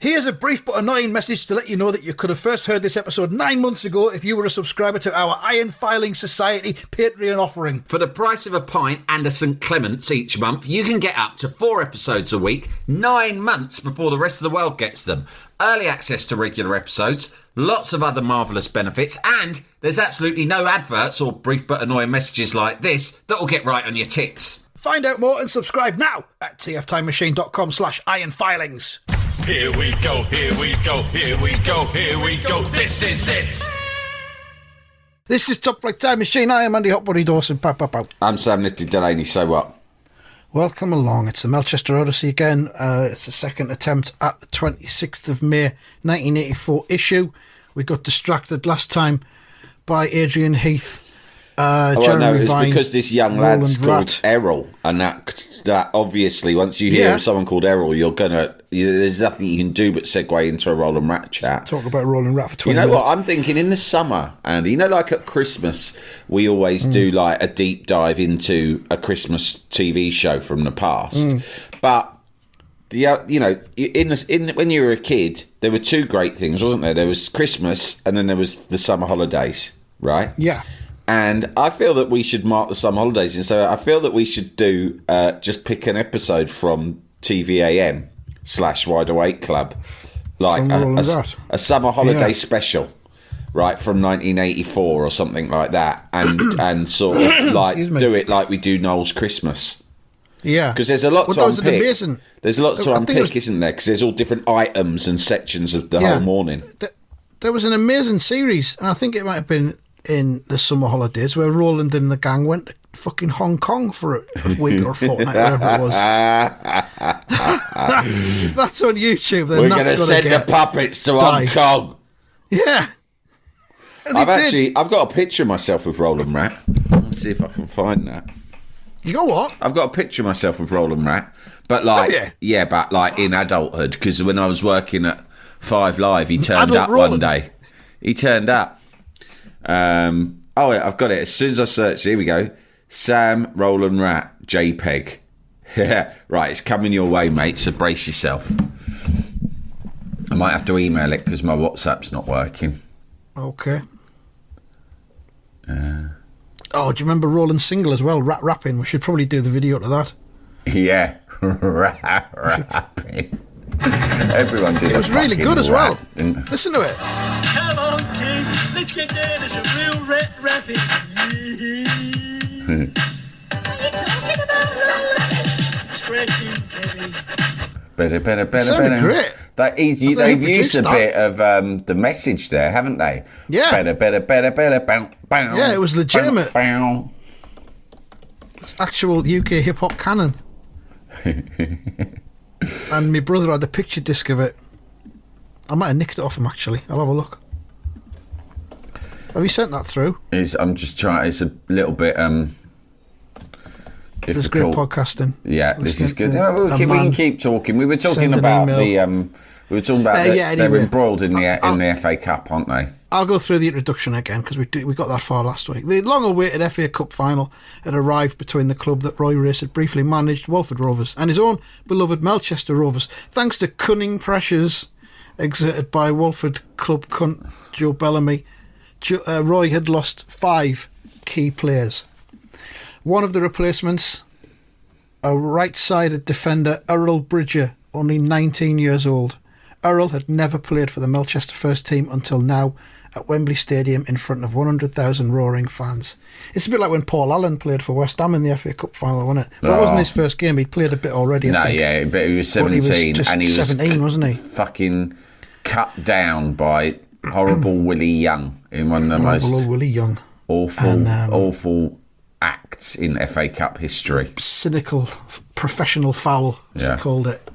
Here's a brief but annoying message to let you know that you could have first heard this episode 9 months ago if you were a subscriber to our Iron Filing Society Patreon offering. For the price of a pint and a St. Clement's each month, you can get up to 4 episodes a week, 9 months before the rest of the world gets them. Early access to regular episodes, lots of other marvellous benefits, and there's absolutely no adverts or brief but annoying messages like this that'll get right on your tits. Find out more and subscribe now at tftimemachine.com/ironfilings. Here we go, here we go, here we go, here we go, this is it! This is Top Flight Time Machine. I am Andy Hotbody Dawson. Pow, pow, pow. I'm Sam Nifty Delaney, so what? Welcome along. It's the Melchester Odyssey again. It's the second attempt at the 26th of May 1984 issue. We got distracted last time by Adrian Heath, Jeremy Vine, because this young Roland lad's called Errol, and that obviously, once you hear of someone called Errol, there's nothing you can do but segue into a Roland Rat chat. Talk about Roland Rat for 20 minutes. You know what? I'm thinking in the summer, Andy, like at Christmas, we always do like a deep dive into a Christmas TV show from the past. But when you were a kid, there were two great things, wasn't there? There was Christmas, and then there was the summer holidays, right? Yeah. And I feel that we should mark the summer holidays, and so I feel that we should do just pick an episode from TVAM/Wide Awake Club, like a summer holiday special, right, from 1984 or something like that, and sort of like do it like we do Noel's Christmas. Yeah, because there's a lot to unpick. There's a lot to unpick, isn't there? Because there's all different items and sections of the whole morning. There was an amazing series, and I think it might have been in the summer holidays where Roland and the gang went to fucking Hong Kong for a week or fortnight, whatever it was. If that's on YouTube, then we're going to send the puppets to Hong Kong. Yeah. And I've got a picture of myself with Roland Rat. Let's see if I can find that. You got what? I've got a picture of myself with Roland Rat, but like, but like in adulthood, because when I was working at 5 Live, he turned up one day. He turned up. I've got it. As soon as I search, here we go. Sam Roland Rat JPEG. Yeah, right. It's coming your way, mate. So brace yourself. I might have to email it because my WhatsApp's not working. Okay. Do you remember Roland's single as well? Rat Rapping. We should probably do the video to that. Yeah, Rat Rapping. Everyone did. It was really good as well. Listen to it. Come on, King, let's get down to some real rat rapping. What are you talking about, Roland? Scratching, heavy. Better. Great. They've used a bit of the message there, haven't they? Yeah. Better. Bow. Yeah, it was legitimate. Bow. It's actual UK hip hop canon. And my brother had the picture disc of it. I might have nicked it off him, actually. I'll have a look. Have you sent that through? I'm just trying. It's a little bit This is great podcasting. Yeah, this is good. We can keep talking. We were talking about they're embroiled in the FA Cup, aren't they? I'll go through the introduction again because we got that far last week. The long-awaited FA Cup final had arrived between the club that Roy Race had briefly managed, Walford Rovers, and his own beloved Melchester Rovers, thanks to cunning pressures exerted by Walford club cunt Joe Bellamy. Roy had lost 5 key players. One of the replacements, a right-sided defender, Errol Bridger, only 19 years old. Errol had never played for the Melchester first team until now at Wembley Stadium in front of 100,000 roaring fans. It's a bit like when Paul Allen played for West Ham in the FA Cup final, wasn't it? But it wasn't his first game. He'd played a bit already, I think. Yeah, but he was 17 and he was 17, wasn't he? Fucking cut down by horrible Willie Young in one of the most Willie Young. awful acts in FA Cup history. Cynical professional foul, as they called it.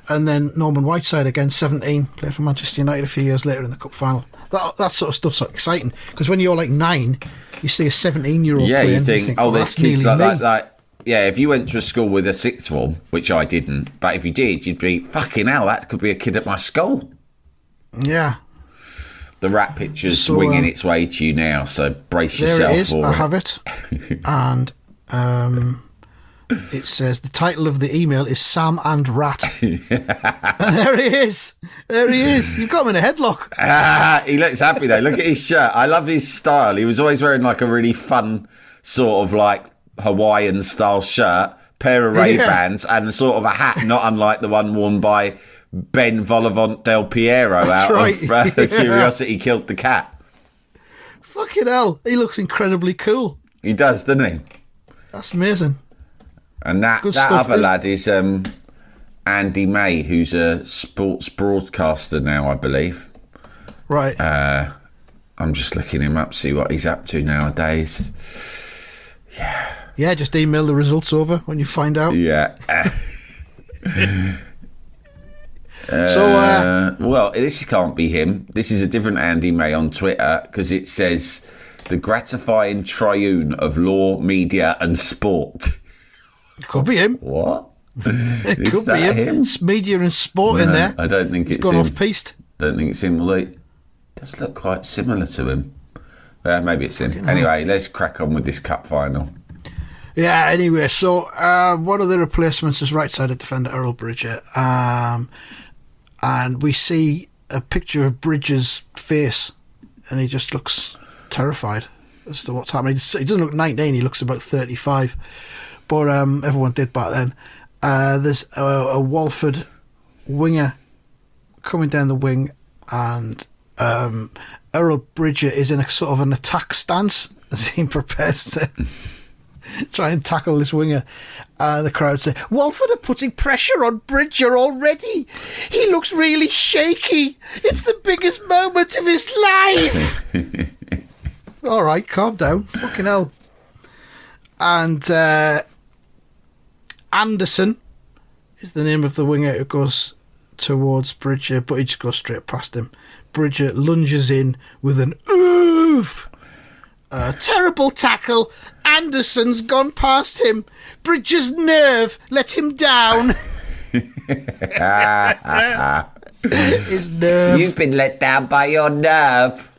And then Norman Whiteside, again, 17, played for Manchester United a few years later in the cup final. That sort of stuff's so exciting, because when you're like 9, you see a 17-year-old playing, you think, this kid's like if you went to a school with a sixth form, which I didn't, but if you did, you'd be, fucking hell, that could be a kid at my school. Yeah. The rat picture's winging its way to you now, so brace yourself there it is. for I have it. And It says the title of the email is Sam and Rat. There he is. There he is. You've got him in a headlock. He looks happy though. Look at his shirt. I love his style. He was always wearing like a really fun sort of like Hawaiian style shirt, pair of Ray-Bans, and sort of a hat not unlike the one worn by Ben Volavant Del Piero of Curiosity Killed the Cat. Fucking hell. He looks incredibly cool. He does, doesn't he? That's amazing. And that other lad is Andy May, who's a sports broadcaster now, I believe. Right. I'm just looking him up, see what he's up to nowadays. Yeah. Yeah, just email the results over when you find out. Yeah. Well, this can't be him. This is a different Andy May on Twitter because it says the gratifying triune of law, media and sport. Could be him. What? It could be him. It's media and sport in there. I don't think it's gone him. off-piste. Don't think it's him. Although it does look quite similar to him. Maybe it's him. Anyway, let's crack on with this cup final. Yeah, anyway, so one of the replacements is right-sided defender Errol Bridger. And we see a picture of Bridger's face, and he just looks terrified as to what's happening. He doesn't look 19, he looks about 35. But everyone did back then. There's a Walford winger coming down the wing, and Errol Bridger is in a sort of an attack stance as he prepares to try and tackle this winger. The crowd say, Walford are putting pressure on Bridger already. He looks really shaky. It's the biggest moment of his life. All right, calm down. Fucking hell. And Anderson is the name of the winger who goes towards Bridger, but he just goes straight past him. Bridger lunges in with an oof. Terrible tackle. Anderson's gone past him. Bridger's nerve let him down. His nerve. You've been let down by your nerve.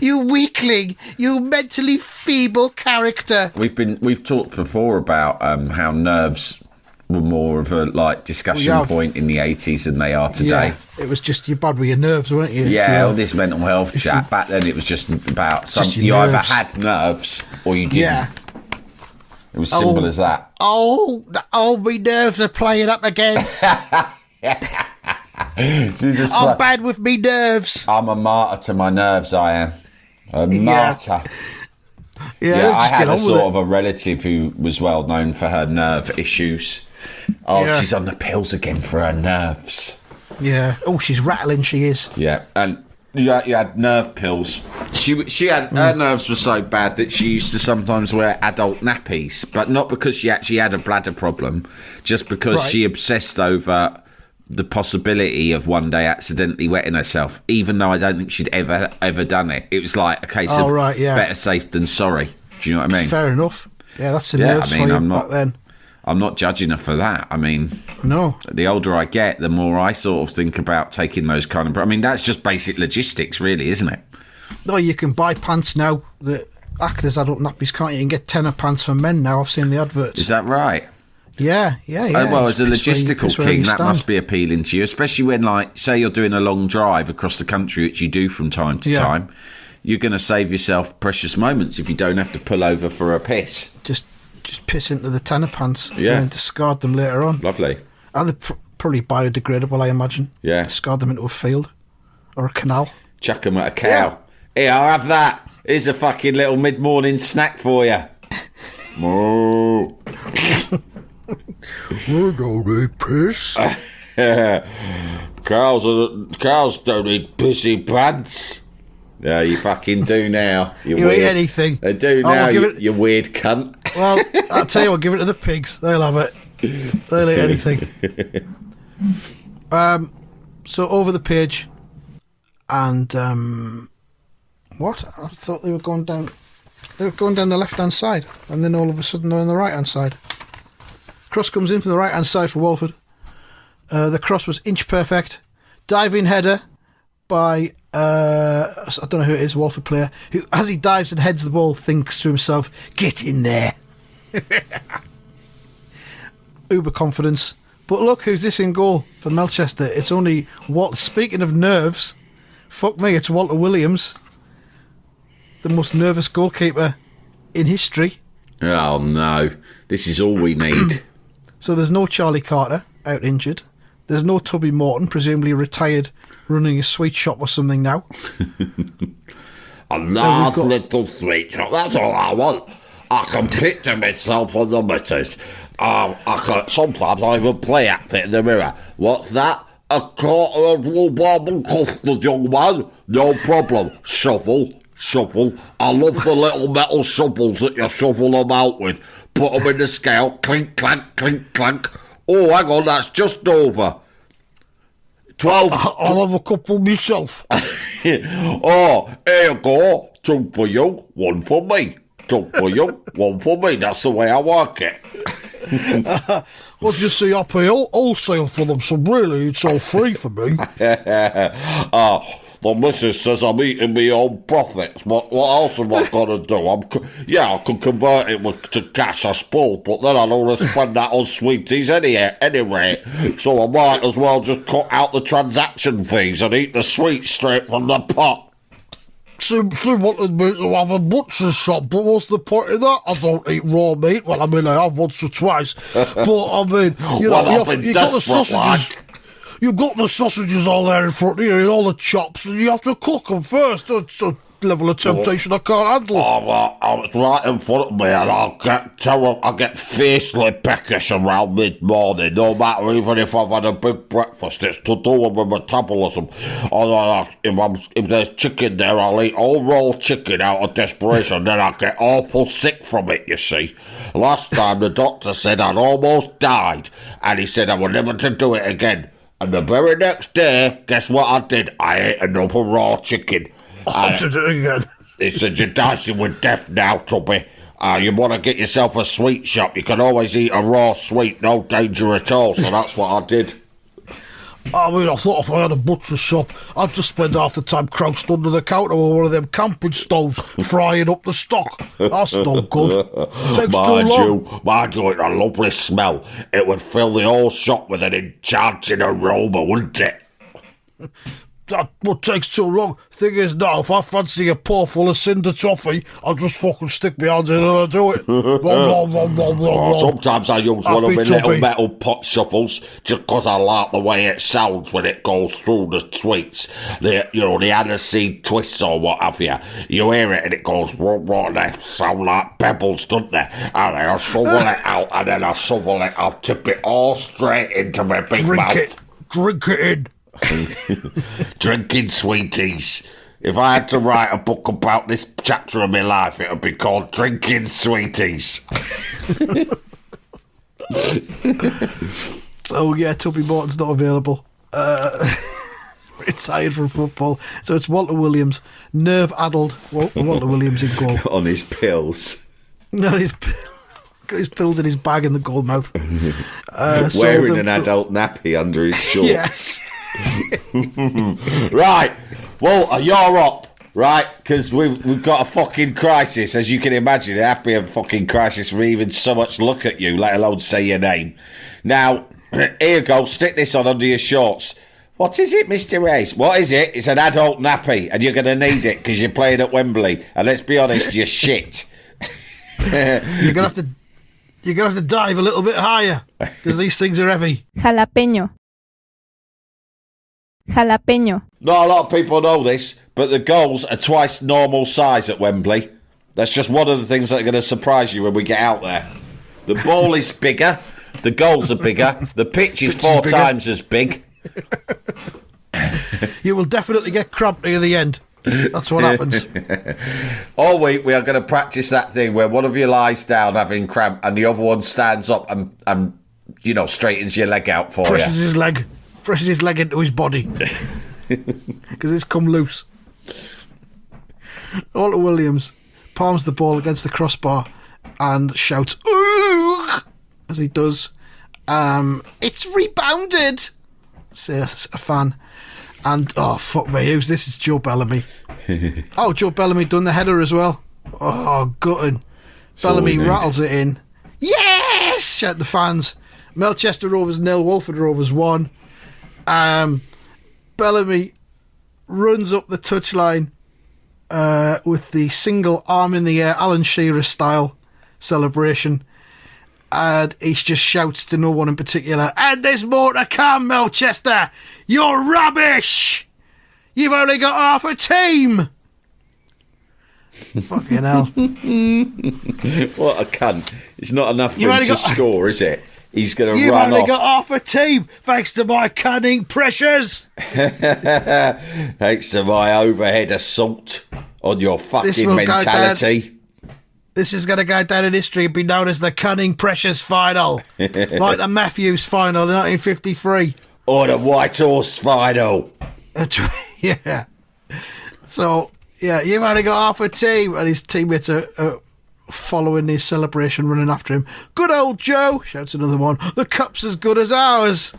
You weakling, you mentally feeble character. We've talked before about how nerves were more of a discussion point in the 80s than they are today. Yeah, it was just you're bad with your nerves, weren't you? Yeah, all this mental health chat. Back then it was just about you either had nerves or you didn't. Yeah. It was simple as that. My nerves are playing up again. I'm bad with me nerves. I'm a martyr to my nerves, I am. A martyr. Yeah, I had a sort of a relative who was well known for her nerve issues. She's on the pills again for her nerves. Yeah. Oh, she's rattling, she is. Yeah, and you had nerve pills. She had her nerves were so bad that she used to sometimes wear adult nappies, but not because she actually had a bladder problem, just because she obsessed over the possibility of one day accidentally wetting herself, even though I don't think she'd ever done it. It was like a case of better safe than sorry. Do you know what I mean? Fair enough. Yeah, that's the nerves for you back then. I'm not judging her for that. I mean, no. The older I get, the more I sort of think about taking those kind of... I mean, that's just basic logistics, really, isn't it? No, you can buy pants now that act as adult nappies, can't you? You can get tenner pants for men now. I've seen the adverts. Is that right? Yeah. Well, as a logistical king, that must be appealing to you, especially when, say you're doing a long drive across the country, which you do from time to time. You're going to save yourself precious moments if you don't have to pull over for a piss. Just piss into the tenner pants and then discard them later on. Lovely. And they're probably biodegradable, I imagine. Yeah. Discard them into a field or a canal. Chuck them at a cow. Yeah. Here, I'll have that. Here's a fucking little mid-morning snack for you. Moo. We don't eat piss. Cows don't eat pissy pants. Yeah, you fucking do now. You eat anything. They do now, you weird cunt. Well, I'll tell you what, give it to the pigs. They'll have it. They'll eat anything. So over the page, and what? I thought they were going down. They were going down the left-hand side, and then all of a sudden they're on the right-hand side. Cross comes in from the right-hand side for Walford. The cross was inch perfect. Diving header by, I don't know who it is, Walford player, who, as he dives and heads the ball, thinks to himself, get in there. uber confidence. But look, who's this in goal for Melchester? It's only Walter. Speaking of nerves, fuck me, it's Walter Williams, the most nervous goalkeeper in history. Oh no, this is all we need. So there's no Charlie Carter, out injured. There's no Tubby Morton, presumably retired, running a sweet shop or something now. A nice little sweet shop, that's all I want. I can picture myself on the missus. Sometimes I even play act it in the mirror. What's that? A quarter of rhubarb and custard, young man. No problem. Shovel. I love the little metal shovels that you shovel them out with. Put them in the scale. Clink, clank, clink, clank. Oh, hang on, that's just over. 12. I'll have a couple myself. Oh, here you go. 2 for you, 1 for me. 2 for you, 1 for me. That's the way I work it. Well, you see, I pay wholesale for them, so really it's all free for me. The missus says I'm eating my own profits. What else am I going to do? I can convert it to cash, I suppose, but then I don't want to spend that on sweeties anyway. So I might as well just cut out the transaction fees and eat the sweets straight from the pot. She wanted me to have a butcher's shop, but what's the point of that? I don't eat raw meat. Well, I mean, I have once or twice. But, I mean, you got the sausages. You've got the sausages all there in front of you and all the chops, and you have to cook them first. That's a level of temptation I can't handle. Oh, well, it's right in front of me, and I get fiercely peckish around mid-morning, no matter even if I've had a big breakfast. It's to do with my metabolism. If there's chicken there, I'll eat all raw chicken out of desperation, then I get awful sick from it, you see. Last time the doctor said I'd almost died, and he said I would never to do it again. And the very next day, guess what I did? I ate another raw chicken. I did it again. He said, you're dicing with death now, Tubby. You want to get yourself a sweet shop. You can always eat a raw sweet, no danger at all. So that's what I did. I mean, I thought if I had a butcher's shop, I'd just spend half the time crouched under the counter with one of them camping stoves, frying up the stock. That's no good. Takes too long. Mind you, it's a lovely smell. It would fill the whole shop with an enchanting aroma, wouldn't it? That what takes too long. Thing is, now, if I fancy a paw full of cinder toffee, I'll just fucking stick my hand in and I'll do it. Sometimes I use one of my little metal pot shuffles just because I like the way it sounds when it goes through the sweets. The aniseed twists or what have you. You hear it and it goes, they sound like pebbles, don't they? And then I shovel it out and then I shovel it, I'll tip it all straight into my big mouth. Drink it in. Drinking sweeties. If I had to write a book about this chapter of my life, it would be called Drinking Sweeties. So yeah, Tubby Morton's not available. Retired from football. So it's Walter Williams, nerve-addled Walter Williams in goal. On his pills. No, he's got his pills in his bag in the goal mouth. Wearing an adult nappy under his shorts. Yes. Right, well, you're up, right? Because we've got a fucking crisis, as you can imagine. It have to be a fucking crisis for even so much look at you, let alone say your name. Now, here you go. Stick this on under your shorts. What is it, Mr. Ace? What is it? It's an adult nappy, and you're going to need it because you're playing at Wembley. And let's be honest, you're shit. You're gonna have to dive a little bit higher because these things are heavy. Jalapeño. Not a lot of people know this, but the goals are twice normal size at Wembley. That's just one of the things that are going to surprise you when we get out there. The ball is bigger, the goals are bigger, the pitch is 4 times as big. You will definitely get cramped near the end. That's what happens. All week we are going to practice that thing where one of you lies down having cramp and the other one stands up and straightens your leg out for presses his leg into his body because it's come loose. Walter Williams palms the ball against the crossbar and shouts "Ooh!" as he does. It's rebounded, says a fan. And oh fuck me, who's this? It's Joe Bellamy. Oh, Joe Bellamy done the header as well. Oh, gutting. Bellamy rattles it in. Yes! Shout the fans. Melchester Rovers 0, Walford Rovers 1. Bellamy runs up the touchline with the single arm in the air, Alan Shearer style celebration. And he just shouts to no one in particular, and there's more to come, Melchester! You're rubbish! You've only got half a team! Fucking hell. What a cunt. It's not enough for him to score, is it? He's going to run off. You've only got half a team, thanks to my cunning pressures! Thanks to my overhead assault on your fucking mentality. This is going to go down in history and be known as the Cunning Precious Final. Like the Matthews Final in 1953. Or the White Horse Final. Yeah. So, yeah, you've only got half a team. And his teammates are following his celebration, running after him. Good old Joe, shouts another one. The cup's as good as ours.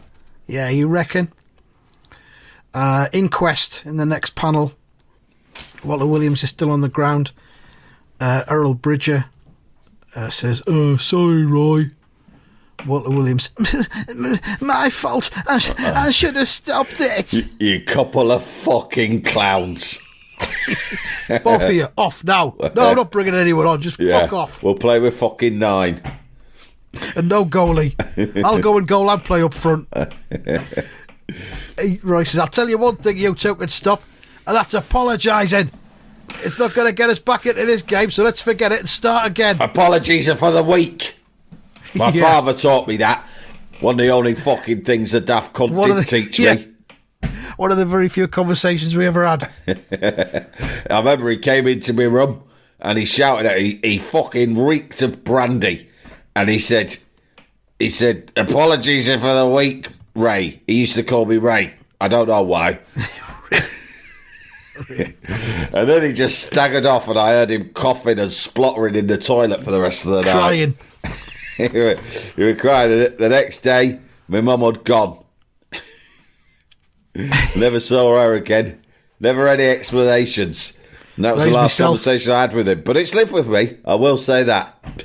Yeah, you reckon? Inquest in the next panel. Walter Williams is still on the ground. Earl Bridger says, "Oh, sorry, Roy." Walter Williams, "My fault. I should have stopped it." You couple of fucking clowns. Both of you, off now. No, I'm not bringing anyone on. Just fuck off. We'll play with fucking 9. And no goalie. I'll go and goal and play up front. Roy says, "I'll tell you one thing you two can stop, and that's apologising. It's not going to get us back into this game, so let's forget it and start again." Apologies are for the weak. My father taught me that. One of the only fucking things a daft cunt did teach me. One of the very few conversations we ever had. I remember he came into my room and he shouted at me. He fucking reeked of brandy. And he said, "Apologies are for the weak, Ray." He used to call me Ray. I don't know why. And then he just staggered off and I heard him coughing and spluttering in the toilet for the rest of the night. Crying. He was crying. The next day, my mum had gone. Never saw her again. Never any explanations. And that was the last conversation I had with him. But it's lived with me, I will say that.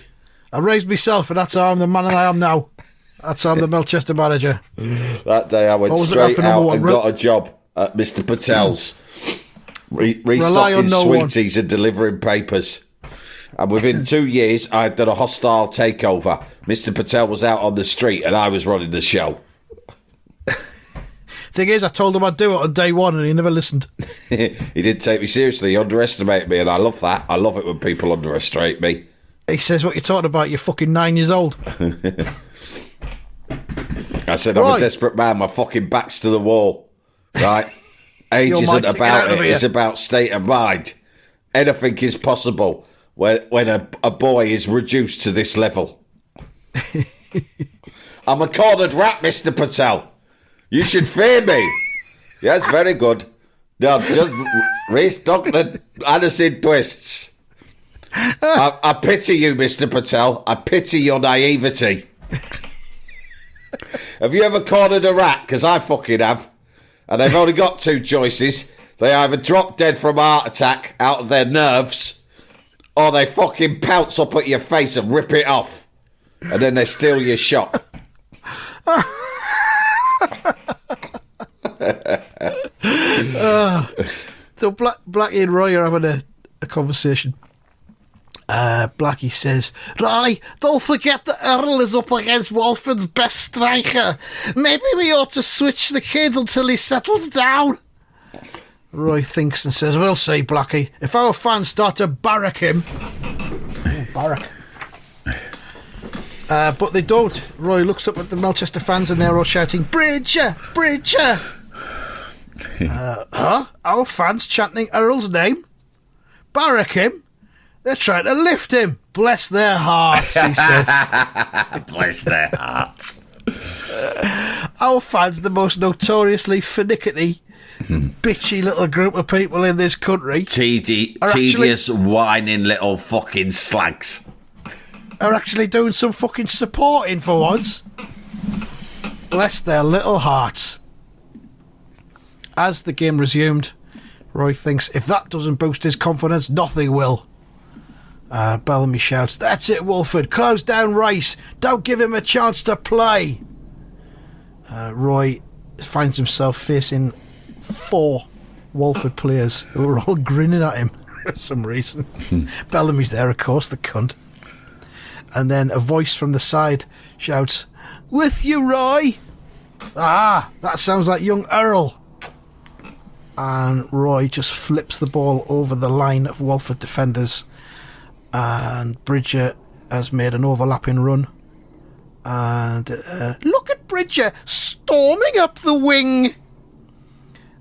I raised myself and that's how I'm the man I am now. That's how I'm the Melchester manager. That day I went straight out and got a job at Mr. Patel's. Restocking sweeties and delivering papers. And within 2 years, I had done a hostile takeover. Mr. Patel was out on the street and I was running the show. Thing is, I told him I'd do it on day one and he never listened. He didn't take me seriously. He underestimated me and I love that. I love it when people underestimate me. He says, "What you're talking about? You're fucking 9 years old." I said, "I'm a desperate man. My fucking back's to the wall." Right? Age isn't about it. It's about state of mind. Anything is possible when a boy is reduced to this level. I'm a cornered rat, Mr. Patel. You should fear me. Yes, very good. Now, just restock the Odyssey twists. I pity you, Mr. Patel. I pity your naivety. Have you ever cornered a rat? Because I fucking have. And they've only got 2 choices. They either drop dead from a heart attack out of their nerves, or they fucking pounce up at your face and rip it off. And then they steal your shop. So Blackie and Roy are having a conversation. Blackie says, "Roy, don't forget that Earl is up against Walford's best striker. Maybe we ought to switch the kid until he settles down." Roy thinks and says, "We'll see, Blackie. If our fans start to barrack him..." Barrack. But they don't. Roy looks up at the Melchester fans and they're all shouting, "Bridger! Bridger!" Our fans chanting Earl's name? Barrack him? They're trying to lift him. Bless their hearts, he says. Bless their hearts. Our fans, the most notoriously finicky, bitchy little group of people in this country, tedious, whining little fucking slags, are actually doing some fucking supporting for once. Bless their little hearts. As the game resumed, Roy thinks if that doesn't boost his confidence, nothing will. Bellamy shouts, "That's it, Walford. Close down Rice. Don't give him a chance to play." Roy finds himself facing 4 Walford players who are all grinning at him for some reason. Bellamy's there, of course, the cunt. And then a voice from the side shouts, "With you, Roy." Ah, that sounds like young Earl. And Roy just flips the ball over the line of Walford defenders, and Bridger has made an overlapping run. And look at Bridger storming up the wing.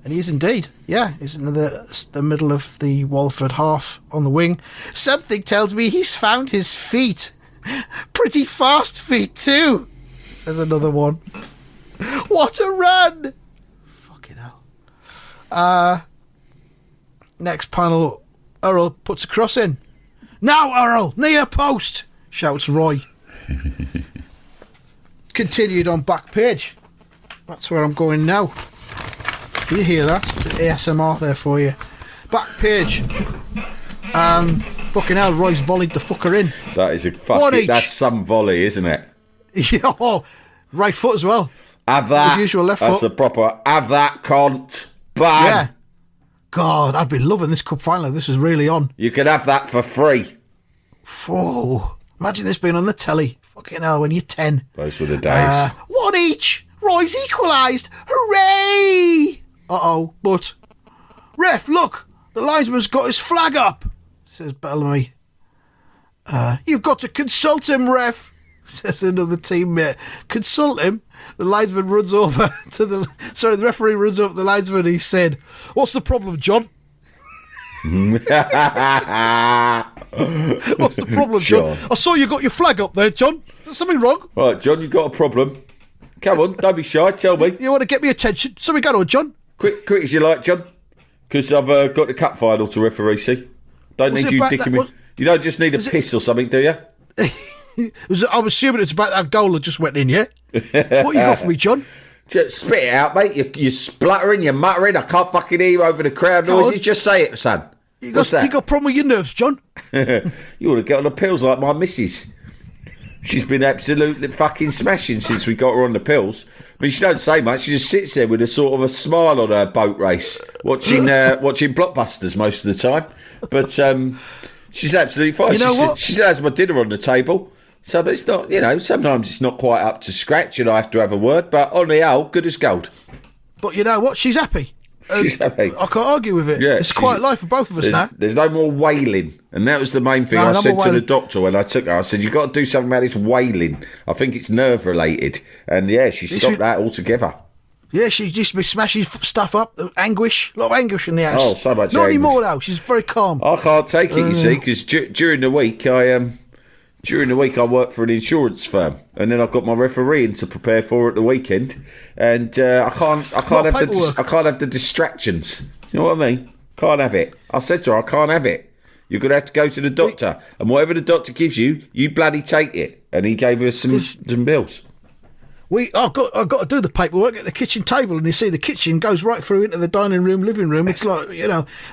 And he is indeed. Yeah, he's in the middle of the Walford half on the wing. "Something tells me he's found his feet. Pretty fast feet too," says another one. "What a run!" Fucking hell. Next panel, Earl puts a cross in. "Now, Earl, near post," shouts Roy. Continued on back page. That's where I'm going now. Can you hear that? The ASMR there for you. Back page. Fucking hell, Roy's volleyed the fucker in. That is a fucking... That's some volley, isn't it? Yeah, right foot as well. Have that. As usual, left That's foot. a proper... Have that, cunt. Bang. Yeah. God, I'd be loving this cup final. This is really on. You could have that for free. Whoa. Imagine this being on the telly. Fucking hell, when you're 10. Those were the days. 1 each. Roy's equalised. Hooray! Uh-oh, but... "Ref, look. The linesman's got his flag up," says Bellamy. "You've got to consult him, ref," says another teammate. "Consult him?" The linesman runs over to the... Sorry, the referee runs over to the linesman and he said, "What's the problem, John?" "What's the problem, John? I saw you got your flag up there, John. Is there something wrong?" Right, John, you've got a problem. Come on, don't be shy, tell me. "You want to get me attention? Something going on, John?" Quick as you like, John. Because I've got the cup final to referee, see. Don't Was need it you about dicking that- me. You don't just need a piss or something, do you? I'm assuming it's about that goal that just went in, yeah? What you got for me, John? Just spit it out, mate. You're spluttering, you're muttering. I can't fucking hear you over the crowd Come noises. on. Just say it, son. What's You that? got a problem with your nerves, John? You ought to get on the pills like my missus. She's been absolutely fucking smashing since we got her on the pills. I mean, she don't say much. She just sits there with a sort of a smile on her boat race, watching blockbusters most of the time. But she's absolutely fine. You know what? She has my dinner on the table. So but it's not, sometimes it's not quite up to scratch and I have to have a word. But on the whole, good as gold. But you know what? She's happy. She's happy. I can't argue with it. Yeah, it's quite life for both of us now. There's no more wailing. And that was the main thing No, I no said more to the wailing. doctor when I took her. I said, you've got to do something about this wailing. I think it's nerve related. And yeah, she stopped that altogether. Yeah, she used to be smashing stuff up. Anguish. A lot of anguish in the house. Oh, so much Not anguish. anymore now. She's very calm. I can't take it, you see, because during the week I work for an insurance firm, and then I've got my refereeing to prepare for at the weekend, and I can't have the distractions. You know what I mean? Can't have it. I said to her, I can't have it. You're gonna have to go to the doctor, and whatever the doctor gives you, you bloody take it. And he gave her some bills. I've got to do the paperwork at the kitchen table, and you see the kitchen goes right through into the dining room, living room. It's like,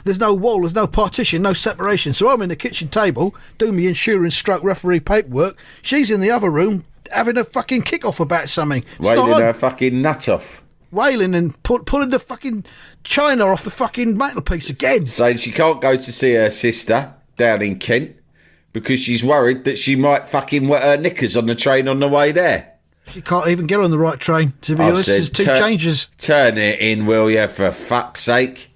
there's no wall, there's no partition, no separation. So I'm in the kitchen table doing my insurance stroke referee paperwork. She's in the other room having a fucking kick off about something. Wailing her fucking nut off. Wailing and pulling the fucking china off the fucking mantelpiece again. Saying she can't go to see her sister down in Kent because she's worried that she might fucking wet her knickers on the train on the way there. She can't even get on the right train, to be honest. There's two changes. Turn it in, will you, for fuck's sake?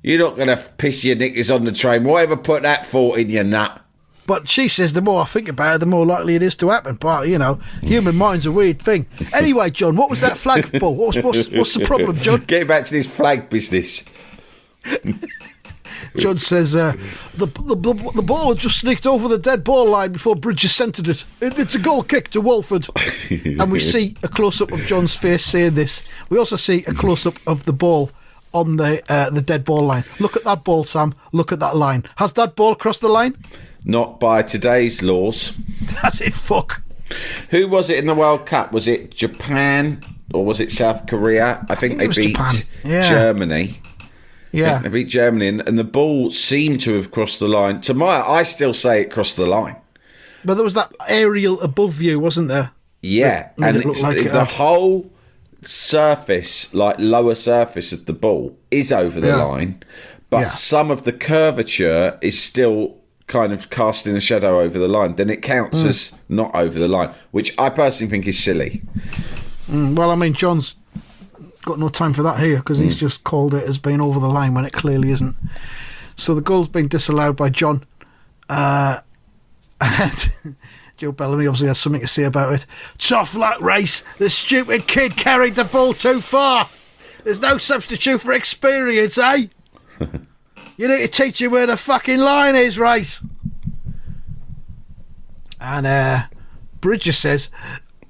You're not going to piss your knickers on the train. Whatever put that thought in your nut. But she says the more I think about it, the more likely it is to happen. But, human mind's a weird thing. Anyway, John, what was that flag ball? What's the problem, John? Getting back to this flag business. John says, the ball had just sneaked over the dead ball line before Bridges centred it. It's a goal kick to Walford. And we see a close-up of John's face saying this. We also see a close-up of the ball on the dead ball line. Look at that ball, Sam. Look at that line. Has that ball crossed the line? Not by today's laws. That's it, fuck. Who was it in the World Cup? Was it Japan or was it South Korea? I think they it was beat Japan. Yeah. Germany. Yeah. They beat Germany, and the ball seemed to have crossed the line. I still say it crossed the line. But there was that aerial above view, wasn't there? Yeah, and it looked like the whole surface, like lower surface of the ball, is over the line, but some of the curvature is still kind of casting a shadow over the line. Then it counts as not over the line, which I personally think is silly. Well, I mean, John's got no time for that here because he's just called it as being over the line when it clearly isn't. So the goal's been disallowed by John. And Joe Bellamy obviously has something to say about it. Tough luck, Race. The stupid kid carried the ball too far. There's no substitute for experience, eh? You need to teach him where the fucking line is, Race. And Bridges says,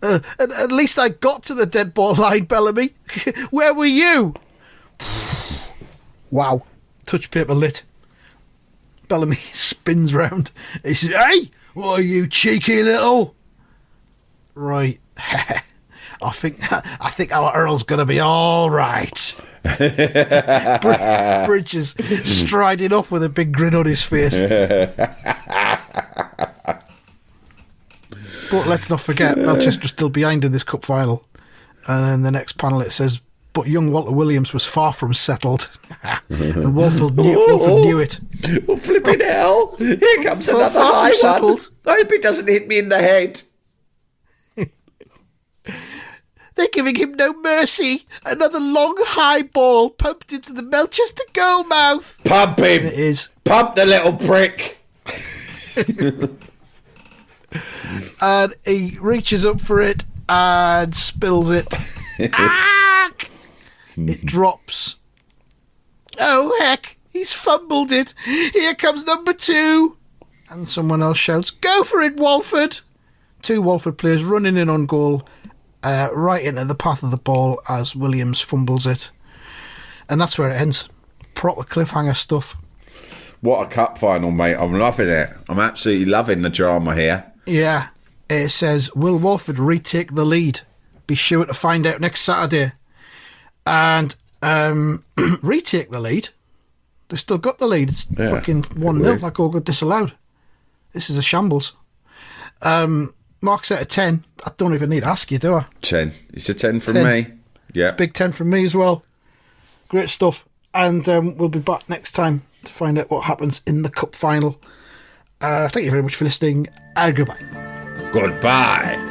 at least I got to the dead ball line, Bellamy. Where were you? Wow. Touch paper lit. Bellamy spins round. He says, hey, what are you, cheeky little? Right. I think our Earl's going to be all right. Bridges striding off with a big grin on his face. But let's not forget, Melchester's still behind in this cup final. And in the next panel it says, but young Walter Williams was far from settled. And Walford knew it. Oh, flipping hell. Here comes another high one. I hope he doesn't hit me in the head. They're giving him no mercy. Another long high ball pumped into the Melchester goal mouth. Pump him. And it is. Pump the little prick. And he reaches up for it and spills it. It drops. Oh, heck. He's fumbled it. Here comes number 2. And someone else shouts, go for it, Walford. 2 Walford players running in on goal. Right into the path of the ball as Williams fumbles it. And that's where it ends. Proper cliffhanger stuff. What a cup final, mate. I'm loving it. I'm absolutely loving the drama here. Yeah. It says, will Walford retake the lead? Be sure to find out next Saturday. And retake the lead? They've still got the lead. It's fucking 1-0. That goal got disallowed. This is a shambles. Mark's out of 10. I don't even need to ask you, do I? 10. It's a 10 from me. Yeah. It's a big 10 from me as well. Great stuff. And we'll be back next time to find out what happens in the cup final. Thank you very much for listening. Goodbye. Goodbye.